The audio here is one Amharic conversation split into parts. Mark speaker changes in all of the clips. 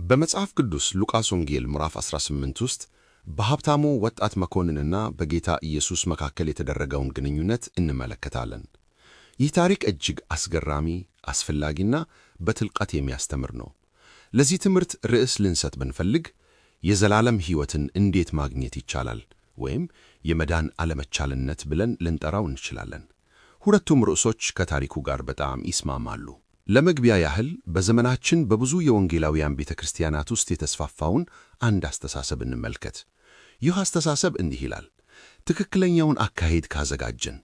Speaker 1: በመጽሐፍ ቅዱስ ሉቃስ ወንጌል ምዕራፍ 18 ውስጥ በሀብታሙ ወጣት መኮንንና በጌታ ኢየሱስ መካከል የተደረገውን ግንኙነት እንመለከታለን። ይህ ታሪክ እጅግ አስገራሚ፣ አስፈላጊና በጥልቀት የሚያስተምር ነው። ለዚህ ትምህርት ርዕስ ልንሰጥ ብንፈልግ የዘላለም ሕይወትን እንዴት ማግኘት ይቻላል ወይም የመዳን አለመቻልነት ብለን ልንጠራው እንችላለን። ሁለቱም ርዕሶች ከታሪኩ ጋር በጣም ይስማማሉ። ለመግቢያ ያህል በዘመናችን በብዙ የወንጌላውያን ቤተክርስቲያናት ውስጥ የተስፋፋውን አንድ አስተሳሰብ እንመልከት። ይህ አስተሳሰብ እንዲህ ይላል: ትክክለኛውን አካሄድ ካዘጋጀን፣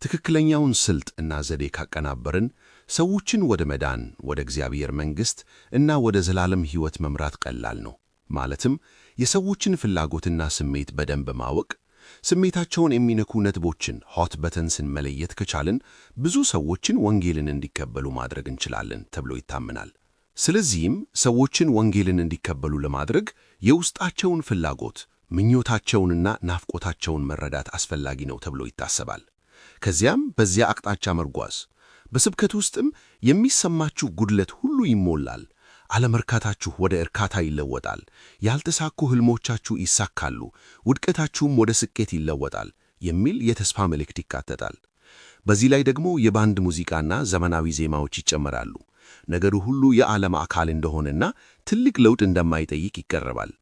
Speaker 1: ትክክለኛውን ስልት እና ዘዴ ካቀናበርን፣ ሰዎችን ወደ መዳን፣ ወደ እግዚአብሔር መንግሥት እና ወደ ዘላለም ሕይወት መምራት ቀላል ነው። ማለትም የሰዎችን ፍላጎትና ስሜት በደንብ ማወቅ፣ ስሜታቸውን የሚነኩ ነጥቦችን ሆት በተንስን መለየት ከቻልን ብዙ ሰዎችን ወንጌልን እንዲቀበሉ ማድረግ እንችላለን ተብሎ ይታመናል። ስለዚህም ሰዎችን ወንጌልን እንዲቀበሉ ለማድረግ የውስጣቸውን ፍላጎት፣ ምኞታቸውንና ናፍቆታቸውን መረዳት አስፈላጊ ነው ተብሎ ይታሰባል። ከዚያም በዚያ አቅጣጫ መጓዝ። በስብከት ውስጥም የሚሰማችሁ ጉድለት ሁሉ ይሞላል፣ አለመርካታችሁ ወደ እርካታ ይለወጣል፣ ያልተሳኩ ሕልሞቻችሁ ይሳካሉ፣ ውድቀታችሁም ወደ ስኬት ይለወጣል የሚል የተስፋ መልእክት ይካተታል። በዚህ ላይ ደግሞ የባንድ ሙዚቃና ዘመናዊ ዜማዎች ይጨመራሉ። ነገሩ ሁሉ የዓለም አካል እንደሆነና ትልቅ ለውጥ እንደማይጠይቅ ይቀርባል።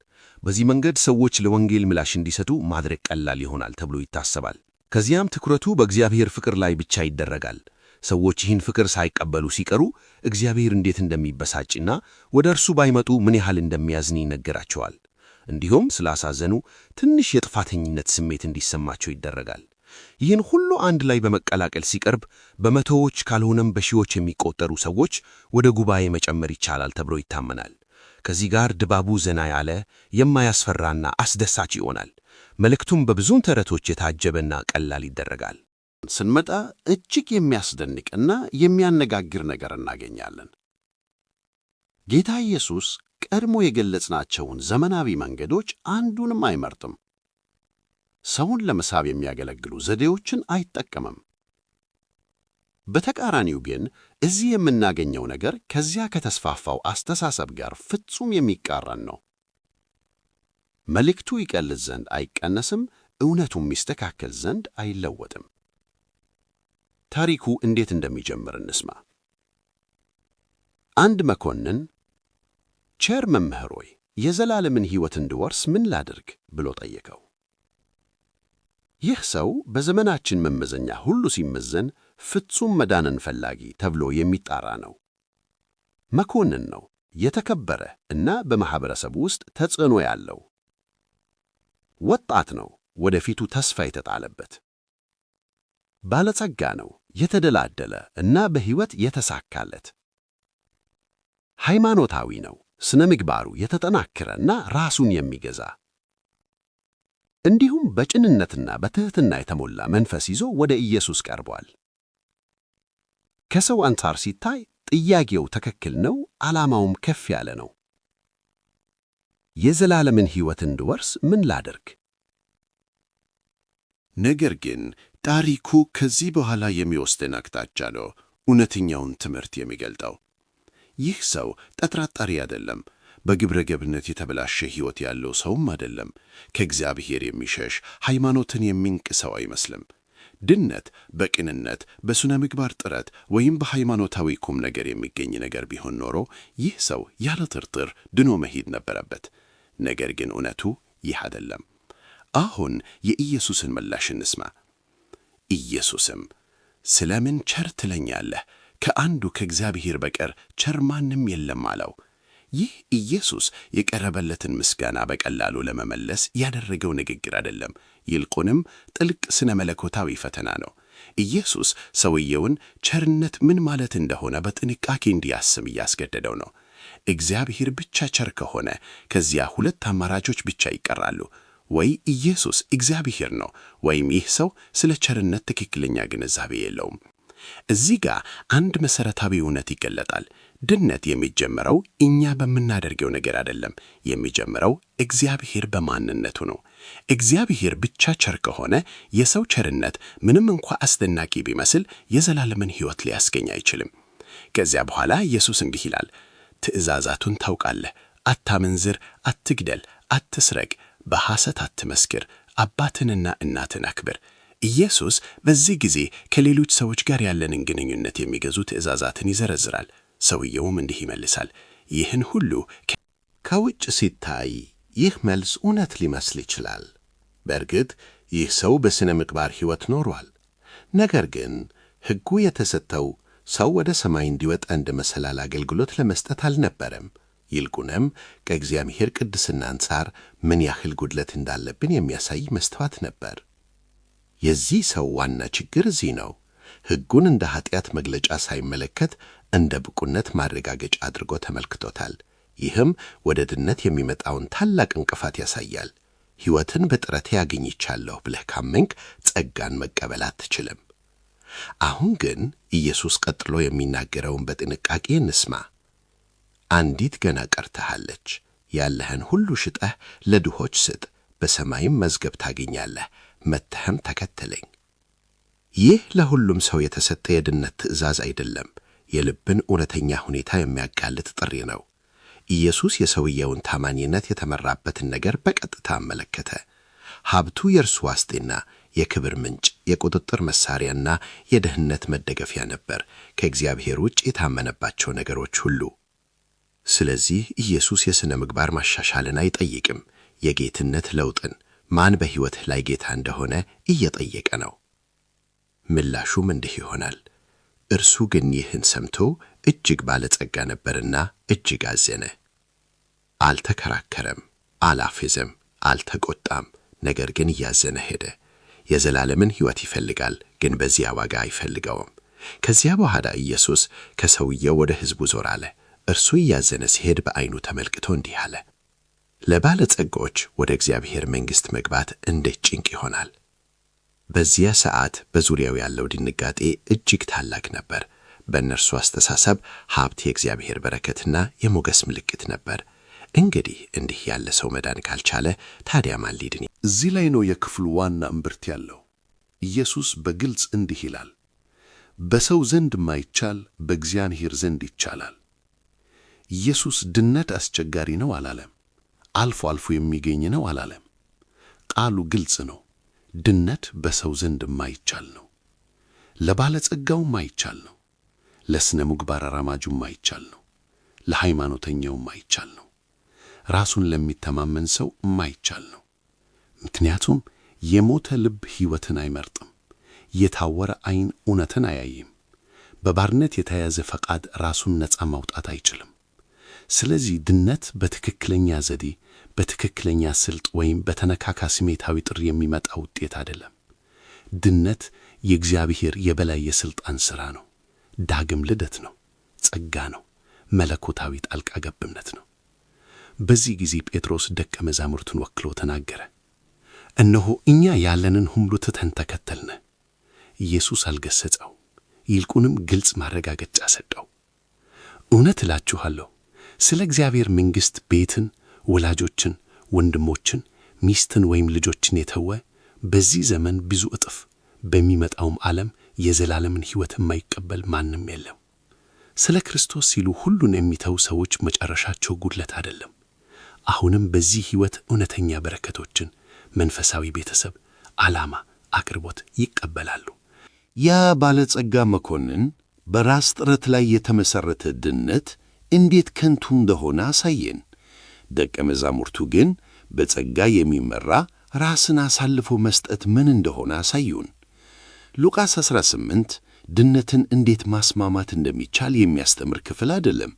Speaker 1: በዚህ መንገድ ሰዎች ለወንጌል ምላሽ እንዲሰጡ ማድረግ ቀላል ይሆናል ተብሎ ይታሰባል። ከዚያም ትኩረቱ በእግዚአብሔር ፍቅር ላይ ብቻ ይደረጋል። ሰዎች ይህን ፍቅር ሳይቀበሉ ሲቀሩ እግዚአብሔር እንዴት እንደሚበሳጭና ወደ እርሱ ባይመጡ ምን ያህል እንደሚያዝን ይነገራቸዋል። እንዲሁም ስላሳዘኑ ትንሽ የጥፋተኝነት ስሜት እንዲሰማቸው ይደረጋል። ይህን ሁሉ አንድ ላይ በመቀላቀል ሲቀርብ በመቶዎች ካልሆነም በሺዎች የሚቆጠሩ ሰዎች ወደ ጉባኤ መጨመር ይቻላል ተብሎ ይታመናል። ከዚህ ጋር ድባቡ ዘና ያለ፣ የማያስፈራና አስደሳች ይሆናል። መልእክቱም በብዙ ተረቶች የታጀበና ቀላል ይደረጋል።
Speaker 2: ስንመጣ እጅግ የሚያስደንቅና የሚያነጋግር ነገር እናገኛለን። ጌታ ኢየሱስ ቀድሞ የገለጽናቸውን ዘመናዊ መንገዶች አንዱንም አይመርጥም። ሰውን ለመሳብ የሚያገለግሉ ዘዴዎችን አይጠቀምም። በተቃራኒው ግን እዚህ የምናገኘው ነገር ከዚያ ከተስፋፋው አስተሳሰብ ጋር ፍጹም የሚቃረን ነው። መልእክቱ ይቀልጥ ዘንድ አይቀነስም፣ እውነቱም ይስተካከል ዘንድ አይለወጥም። ታሪኩ እንዴት እንደሚጀምር እንስማ። አንድ መኮንን ቸር መምህር ሆይ የዘላለምን ሕይወት እንድወርስ ምን ላድርግ ብሎ ጠየቀው። ይህ ሰው በዘመናችን መመዘኛ ሁሉ ሲመዘን ፍጹም መዳንን ፈላጊ ተብሎ የሚጣራ ነው። መኮንን ነው፣ የተከበረ እና በማኅበረሰቡ ውስጥ ተጽዕኖ ያለው። ወጣት ነው፣ ወደፊቱ ተስፋ የተጣለበት። ባለጸጋ ነው፣ የተደላደለ እና በሕይወት የተሳካለት። ሃይማኖታዊ ነው፣ ስነ ምግባሩ የተጠናከረና ራሱን የሚገዛ። እንዲሁም በጭንነትና በትሕትና የተሞላ መንፈስ ይዞ ወደ ኢየሱስ ቀርቧል። ከሰው አንጻር ሲታይ ጥያቄው ትክክል ነው፣ ዓላማውም ከፍ ያለ ነው። የዘላለምን ሕይወት እንድወርስ ምን ላድርግ?
Speaker 3: ነገር ግን ታሪኩ ከዚህ በኋላ የሚወስደን አቅጣጫ ነው እውነተኛውን ትምህርት የሚገልጠው። ይህ ሰው ተጠራጣሪ አይደለም። በግብረ ገብነት የተበላሸ ሕይወት ያለው ሰውም አይደለም። ከእግዚአብሔር የሚሸሽ ሃይማኖትን የሚንቅ ሰው አይመስልም። ድነት በቅንነት በሥነ ምግባር ጥረት ወይም በሃይማኖታዊ ቁም ነገር የሚገኝ ነገር ቢሆን ኖሮ ይህ ሰው ያለ ጥርጥር ድኖ መሄድ ነበረበት። ነገር ግን እውነቱ ይህ አይደለም። አሁን የኢየሱስን ምላሽ እንስማ። ኢየሱስም ስለምን ቸር ትለኛለህ? ከአንዱ ከእግዚአብሔር በቀር ቸር ማንም የለም አለው። ይህ ኢየሱስ የቀረበለትን ምስጋና በቀላሉ ለመመለስ ያደረገው ንግግር አይደለም። ይልቁንም ጥልቅ ስነ መለኮታዊ ፈተና ነው። ኢየሱስ ሰውየውን ቸርነት ምን ማለት እንደሆነ በጥንቃቄ እንዲያስብ እያስገደደው ነው። እግዚአብሔር ብቻ ቸር ከሆነ ከዚያ ሁለት አማራጮች ብቻ ይቀራሉ። ወይ ኢየሱስ እግዚአብሔር ነው፣ ወይም ይህ ሰው ስለ ቸርነት ትክክለኛ ግንዛቤ የለውም። እዚህ ጋር አንድ መሠረታዊ እውነት ይገለጣል። ድነት የሚጀምረው እኛ በምናደርገው ነገር አይደለም። የሚጀምረው እግዚአብሔር በማንነቱ ነው። እግዚአብሔር ብቻ ቸር ከሆነ የሰው ቸርነት ምንም እንኳ አስደናቂ ቢመስል የዘላለምን ሕይወት ሊያስገኝ አይችልም። ከዚያ በኋላ ኢየሱስ እንዲህ ይላል: ትእዛዛቱን ታውቃለህ፣
Speaker 2: አታመንዝር፣ አትግደል፣ አትስረቅ፣ በሐሰት አትመስክር፣ አባትንና እናትን አክብር። ኢየሱስ በዚህ ጊዜ ከሌሎች ሰዎች ጋር ያለንን ግንኙነት የሚገዙ ትእዛዛትን ይዘረዝራል። ሰውየውም እንዲህ ይመልሳል፣ ይህን ሁሉ
Speaker 3: ከውጭ ሲታይ ይህ መልስ እውነት ሊመስል ይችላል። በእርግጥ ይህ ሰው በሥነ ምግባር ሕይወት ኖሯል። ነገር ግን ሕጉ የተሰጠው ሰው ወደ ሰማይ እንዲወጣ እንደ መሰላል አገልግሎት ለመስጠት አልነበረም። ይልቁንም ከእግዚአብሔር ቅድስና አንጻር ምን ያህል ጉድለት እንዳለብን የሚያሳይ መስተዋት ነበር። የዚህ ሰው ዋና ችግር እዚህ ነው። ሕጉን እንደ ኃጢአት መግለጫ ሳይመለከት እንደ ብቁነት ማረጋገጫ አድርጎ ተመልክቶታል። ይህም ወደ ድነት የሚመጣውን ታላቅ እንቅፋት ያሳያል። ሕይወትን በጥረቴ አግኝቻለሁ ብለህ ካመንክ ጸጋን መቀበል አትችልም። አሁን ግን ኢየሱስ ቀጥሎ የሚናገረውን በጥንቃቄ እንስማ። አንዲት ገና ቀርተሃለች። ያለህን ሁሉ ሽጠህ ለድሆች ስጥ፣ በሰማይም መዝገብ ታገኛለህ፣ መጥተህም ተከተለኝ። ይህ ለሁሉም ሰው የተሰጠ የድነት ትእዛዝ አይደለም፣ የልብን እውነተኛ ሁኔታ የሚያጋልጥ ጥሪ ነው። ኢየሱስ የሰውየውን ታማኝነት የተመራበትን ነገር በቀጥታ አመለከተ። ሀብቱ የእርሱ ዋስትና፣ የክብር ምንጭ፣ የቁጥጥር መሣሪያና የደህንነት መደገፊያ ነበር፣ ከእግዚአብሔር ውጭ የታመነባቸው ነገሮች ሁሉ። ስለዚህ ኢየሱስ የሥነ ምግባር ማሻሻልን አይጠይቅም፣ የጌትነት ለውጥን፣ ማን በሕይወትህ ላይ ጌታ እንደሆነ እየጠየቀ ነው። ምላሹም እንዲህ ይሆናል። እርሱ ግን ይህን ሰምቶ እጅግ ባለጸጋ ነበርና እጅግ አዘነ። አልተከራከረም፣ አላፌዘም፣ አልተቆጣም። ነገር ግን እያዘነ ሄደ። የዘላለምን ሕይወት ይፈልጋል፣ ግን በዚያ ዋጋ አይፈልገውም። ከዚያ በኋላ ኢየሱስ ከሰውየው ወደ ሕዝቡ ዞር አለ። እርሱ እያዘነ ሲሄድ በዐይኑ ተመልክቶ እንዲህ አለ፣ ለባለጸጎች ወደ እግዚአብሔር መንግሥት መግባት እንዴት ጭንቅ ይሆናል! በዚያ ሰዓት በዙሪያው ያለው ድንጋጤ እጅግ ታላቅ ነበር። በእነርሱ አስተሳሰብ ሀብት የእግዚአብሔር በረከትና የሞገስ ምልክት ነበር። እንግዲህ እንዲህ ያለ ሰው መዳን ካልቻለ ታዲያ ማን ሊድን? እዚህ ላይ ነው የክፍሉ ዋና እምብርት ያለው። ኢየሱስ በግልጽ እንዲህ ይላል፣ በሰው ዘንድ ማይቻል በእግዚአብሔር ዘንድ ይቻላል። ኢየሱስ ድነት አስቸጋሪ ነው አላለም። አልፎ አልፎ የሚገኝ ነው አላለም። ቃሉ ግልጽ ነው። ድነት በሰው ዘንድ ማይቻል ነው። ለባለጸጋው ማይቻል ነው። ለሥነ ምግባር አራማጁ ማይቻል ነው። ለሃይማኖተኛው ማይቻል ነው። ራሱን ለሚተማመን ሰው ማይቻል ነው። ምክንያቱም የሞተ ልብ ሕይወትን አይመርጥም። የታወረ ዐይን እውነትን አያይም። በባርነት የተያዘ ፈቃድ ራሱን ነፃ ማውጣት አይችልም። ስለዚህ ድነት በትክክለኛ ዘዴ፣ በትክክለኛ ስልት ወይም በተነካካ ስሜታዊ ጥሪ የሚመጣ ውጤት አይደለም። ድነት የእግዚአብሔር የበላይ የሥልጣን ሥራ ነው። ዳግም ልደት ነው። ጸጋ ነው። መለኮታዊ ጣልቃ ገብነት ነው። በዚህ ጊዜ ጴጥሮስ ደቀ መዛሙርቱን ወክሎ ተናገረ። እነሆ እኛ ያለንን ሁሉ ትተን ተከተልነ። ኢየሱስ አልገሰጸው፣ ይልቁንም ግልጽ ማረጋገጫ ሰጠው። እውነት እላችኋለሁ ስለ እግዚአብሔር መንግሥት ቤትን፣ ወላጆችን፣ ወንድሞችን፣ ሚስትን ወይም ልጆችን የተወ በዚህ ዘመን ብዙ እጥፍ በሚመጣውም ዓለም የዘላለምን ሕይወት የማይቀበል ማንም የለም። ስለ ክርስቶስ ሲሉ ሁሉን የሚተው ሰዎች መጨረሻቸው ጉድለት አይደለም። አሁንም በዚህ ሕይወት እውነተኛ በረከቶችን፣ መንፈሳዊ ቤተሰብ፣ ዓላማ፣ አቅርቦት ይቀበላሉ። ያ ባለጸጋ መኮንን በራስ ጥረት ላይ የተመሠረተ ድነት እንዴት ከንቱ እንደሆነ አሳየን። ደቀ መዛሙርቱ ግን በጸጋ የሚመራ ራስን አሳልፎ መስጠት ምን እንደሆነ አሳዩን። ሉቃስ 18 ድነትን እንዴት ማስማማት እንደሚቻል የሚያስተምር ክፍል አይደለም።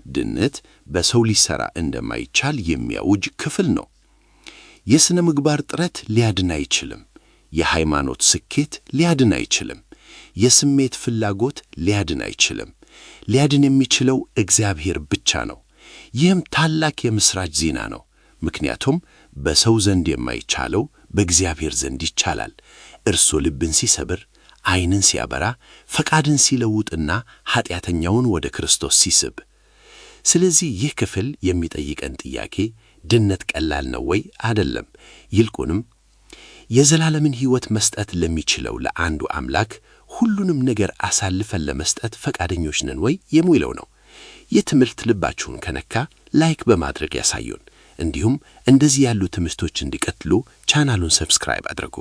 Speaker 3: ድነት በሰው ሊሠራ እንደማይቻል የሚያውጅ ክፍል ነው። የሥነ ምግባር ጥረት ሊያድን አይችልም። የሃይማኖት ስኬት ሊያድን አይችልም። የስሜት ፍላጎት ሊያድን አይችልም። ሊያድን የሚችለው እግዚአብሔር ብቻ ነው። ይህም ታላቅ የምሥራች ዜና ነው። ምክንያቱም በሰው ዘንድ የማይቻለው በእግዚአብሔር ዘንድ ይቻላል። እርሱ ልብን ሲሰብር፣ ዐይንን ሲያበራ፣ ፈቃድን ሲለውጥና ኀጢአተኛውን ወደ ክርስቶስ ሲስብ። ስለዚህ ይህ ክፍል የሚጠይቀን ጥያቄ ድነት ቀላል ነው ወይ? አይደለም። ይልቁንም የዘላለምን ሕይወት መስጠት ለሚችለው ለአንዱ አምላክ ሁሉንም ነገር አሳልፈን ለመስጠት ፈቃደኞች ነን ወይ የሚለው ነው። ይህ ትምህርት ልባችሁን ከነካ
Speaker 2: ላይክ በማድረግ ያሳዩን። እንዲሁም እንደዚህ ያሉ ትምህርቶች እንዲቀጥሉ ቻናሉን ሰብስክራይብ አድርጉ።